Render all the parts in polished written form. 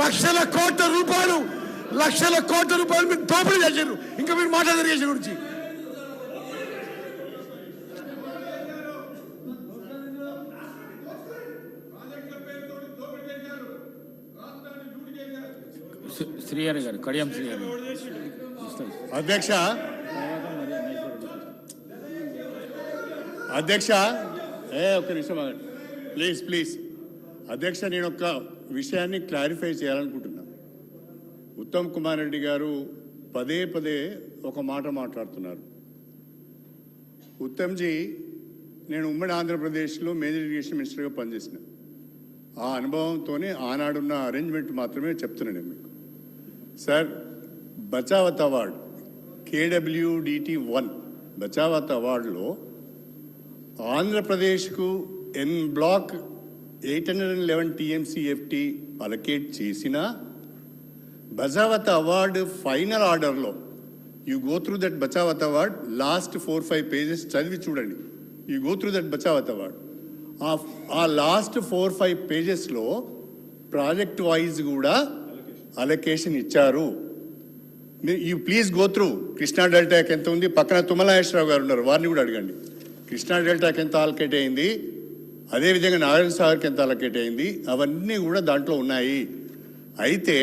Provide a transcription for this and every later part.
లక్షల కోట్ల రూపాయలు మీరు దోపిడీ చేశారు. ఇంకా మీరు మాట్లాడారు చేసిన గురించి. శ్రీహరి గారు, కడియం శ్రీహరి. అధ్యక్ష ఒక్క నిమిషం ప్లీజ్ అధ్యక్ష, నేను ఒక విషయాన్ని క్లారిఫై చేయాలనుకుంటున్నా. ఉత్తమ్ కుమార్ రెడ్డి గారు పదే ఒక మాట మాట్లాడుతున్నారు. ఉత్తమ్జీ, నేను ఉమ్మడి ఆంధ్రప్రదేశ్లో మేజర్ ఇరిగేషన్ మినిస్టర్గా పనిచేసిన ఆ అనుభవంతోనే ఆనాడున్న అరేంజ్మెంట్ మాత్రమే చెప్తున్నాను మీకు. Sir, Bachawat award KWDT1 Bachawat అవార్డులో ఆంధ్రప్రదేశ్కు ఎన్ బ్లాక్ 811 TMCFT అలకేట్ చేసిన బచావత్ అవార్డు ఫైనల్ ఆర్డర్లో you go through that Bachawat award last 4-5 pages చదివి చూడండి. You go through that Bachawat award. ఆ లాస్ట్ 4-5 పేజెస్లో ప్రాజెక్ట్ వైజ్ కూడా అలొకేషన్ ఇచ్చారు. You please go through. Krishna డెల్టాకి ఎంత ఉంది, పక్కన తుమ్మలాయేశ్వరరావు గారు ఉన్నారు, వారిని కూడా అడగండి. కృష్ణా డెల్టాకి ఎంత అలకేట్ అయింది, అదేవిధంగా నారాయణ సాగర్కి ఎంత అలకేట్ అయింది, అవన్నీ కూడా దాంట్లో ఉన్నాయి. అయితే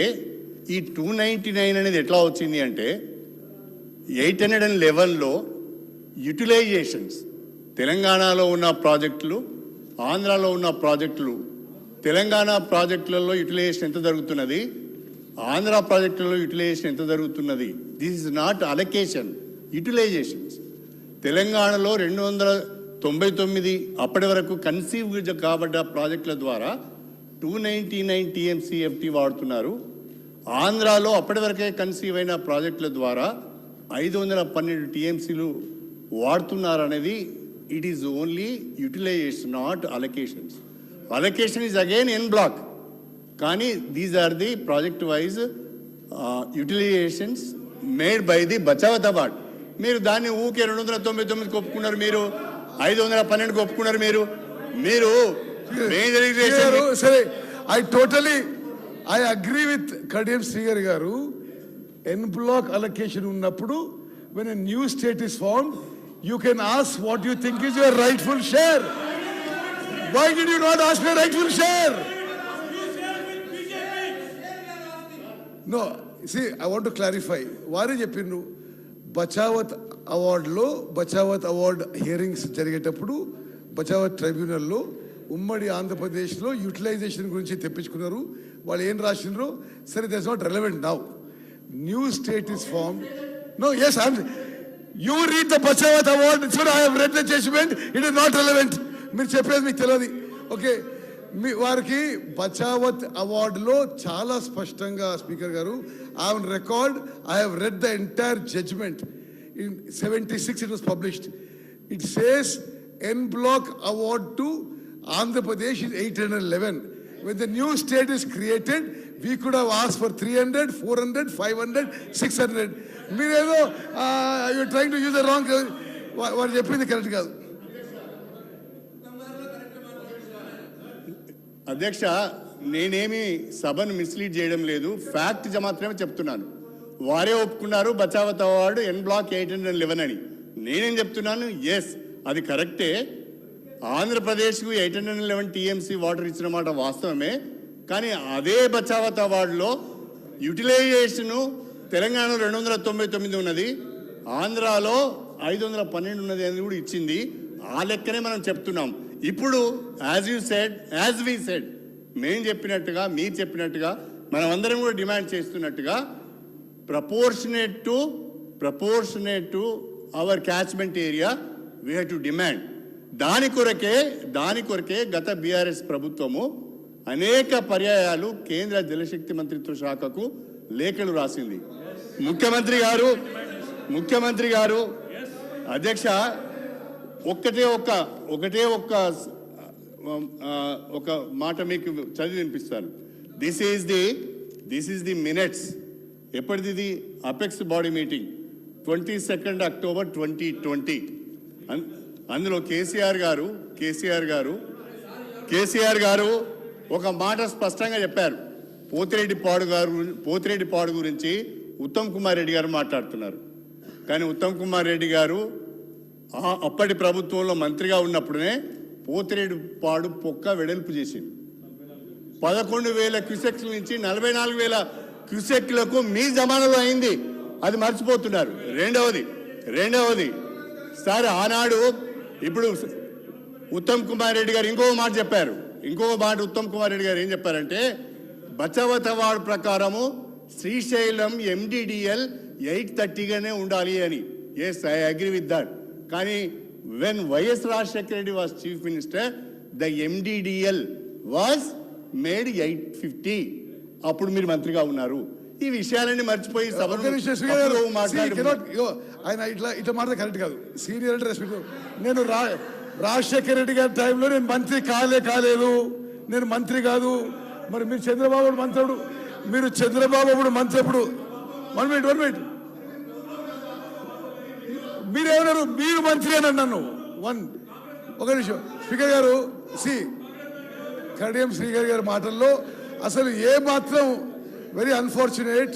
ఈ 299 అనేది ఎట్లా వచ్చింది అంటే 811లో యూటిలైజేషన్స్ తెలంగాణలో ఉన్న ప్రాజెక్టులు, ఆంధ్రాలో ఉన్న ప్రాజెక్టులు, తెలంగాణ ప్రాజెక్టులలో యూటిలైజేషన్ ఎంత జరుగుతున్నది, ఆంధ్ర ప్రాజెక్టులలో యూటిలైజేషన్ ఎంత జరుగుతున్నది. This is not allocation, utilisations. తెలంగాణలో 299 అప్పటి వరకు కన్సీవ్ కాబడ్డ ప్రాజెక్టుల ద్వారా 299 TMCFT వాడుతున్నారు. ఆంధ్రాలో అప్పటి వరకే కన్సీవ్ అయిన ప్రాజెక్టుల ద్వారా 512 TMCలు వాడుతున్నారు అనేది it is only utilisation, not allocations. Allocation is again N block, కానీ these are the project wise utilisations made by the Bachawat award. మీరు దాన్ని ఊకే 299 ఒప్పుకున్నారు, మీరు 512 ఒప్పుకున్నారు. మీరు సరే, I agree with Kadiyam Srihari గారు. ఎన్ బ్లాక్ అలొకేషన్ ఉన్నప్పుడు when a new state is formed, you can ask what you think is your rightful share. Why did you not ask your rightful share? No, see, I want to clarify. వారే చెప్పిండ్రు Bachawat అవార్డులో, Bachawat award hearings జరిగేటప్పుడు బచావత్ ట్రైబ్యునల్లో ఉమ్మడి ఆంధ్రప్రదేశ్లో utilisation గురించి తెప్పించుకున్నారు. వాళ్ళు ఏం రాసిండ్రో సరే, that's not relevant now. New state is formed. No, yes, you read the Bachawat award. So I have read the judgment. It is not relevant. మీరు చెప్పేది మీకు తెలియదు. ఓకే, మీ వారికి బచావత్ అవార్డులో చాలా స్పష్టంగా స్పీకర్ గారు, I have record, I have read the entire judgement. In 76 it was published. It says N block award to Andhra Pradesh is 811. When the new state is created, we could have asked for 300, 400, 500, 600. మీరేదో you trying to use the wrong. వారు చెప్పింది correct కాదు. అధ్యక్ష, నేనేమి సభను mislead చేయడం లేదు, fact మాత్రమే చెప్తున్నాను. వారే ఒప్పుకున్నారు బచావత్ అవార్డు ఎన్ బ్లాక్ 811 అని. నేనేం చెప్తున్నాను, ఎస్ అది కరెక్టే. ఆంధ్రప్రదేశ్కు 811 TMC వాటర్ ఇచ్చిన మాట వాస్తవమే. కానీ అదే బచావత్ అవార్డులో యూటిలైజేషను తెలంగాణలో 299 ఉన్నది, ఆంధ్రాలో 512 ఉన్నది అని కూడా ఇచ్చింది. ఆ లెక్కనే మనం చెప్తున్నాం. ఇప్పుడు యాజ్ వి సెడ్ మేము చెప్పినట్టుగా, మీరు చెప్పినట్టుగా, మనం అందరం కూడా డిమాండ్ చేస్తున్నట్టుగా proportionate to our catchment area we have to demand. దాని కొరకే గత బీఆర్ఎస్ ప్రభుత్వము అనేక పర్యాయాలు కేంద్ర జలశక్తి మంత్రిత్వ శాఖకు లేఖలు రాసింది. ముఖ్యమంత్రి గారు అధ్యక్ష, ఒక మాట మీకు చదివి వినిపిస్తాను. This is the minutes. ఎప్పటిది ఇది? Apex body meeting 22 October 2020. అందులో కేసీఆర్ గారు ఒక మాట స్పష్టంగా చెప్పారు. పోతిరెడ్డి పాడు గురించి ఉత్తమ్ కుమార్ రెడ్డి గారు మాట్లాడుతున్నారు. కానీ ఉత్తమ్ కుమార్ రెడ్డి గారు అప్పటి ప్రభుత్వంలో మంత్రిగా ఉన్నప్పుడే పోతిరెడ్డి పాడు పొక్క వెడల్పు చేసింది. 11,000 క్యూసెక్ల నుంచి 44,000 క్యూసెక్లకు మీ జమానాలో అయింది. అది మర్చిపోతున్నారు. రెండవది సార్ ఆనాడు ఇప్పుడు ఉత్తమ్ కుమార్ రెడ్డి గారు ఇంకో మాట చెప్పారు. ఉత్తమ్ కుమార్ రెడ్డి గారు ఏం చెప్పారంటే బచావత్ అవార్డు ప్రకారము శ్రీశైలం MDDL 830గానే ఉండాలి అని. Yes, I agree with that. కానీ when YS Rajasekhara Reddy was chief minister the MDDL was made 850. అప్పుడు మీరు మంత్రిగా ఉన్నారు. ఈ విషయాలన్నీ మర్చిపోయి ఆయన ఇట్లా మాట్లాడే కరెక్ట్ కాదు. సీనియర్ అంటే రెస్పెక్ట్. నేను రాజశేఖర రెడ్డి గారి టైంలో నేను మంత్రి కాలేదు, నేను మంత్రి కాదు. మరి మీరు చంద్రబాబు మంత్రుడు, మీరు చంద్రబాబు అప్పుడు మంత్రి అప్పుడు 1 మినిట్ మీరేమన్నారు? మీరు మంత్రి అని అన్నాను. ఒక నిమిషం స్పీకర్ గారు. కడియం శ్రీగారి గారి మాటల్లో అసలు ఏ మాత్రం వెరీ అన్ఫార్చునేట్.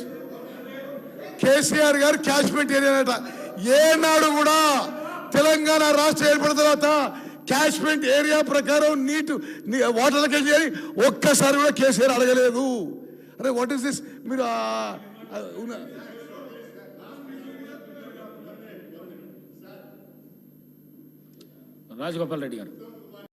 కేసీఆర్ గారు క్యాచ్మెంట్ ఏరియా ఏనాడు కూడా తెలంగాణ రాష్ట్రం ఏర్పడిన తర్వాత క్యాచ్మెంట్ ఏరియా ప్రకారం వాటర్ లీకేజ్ చేయాలి ఒక్కసారి కూడా కేసీఆర్ అడగలేదు. అరే వాట్ ఈస్ దిస్? మీరు రాజగోపాల్ రెడ్డి గారు.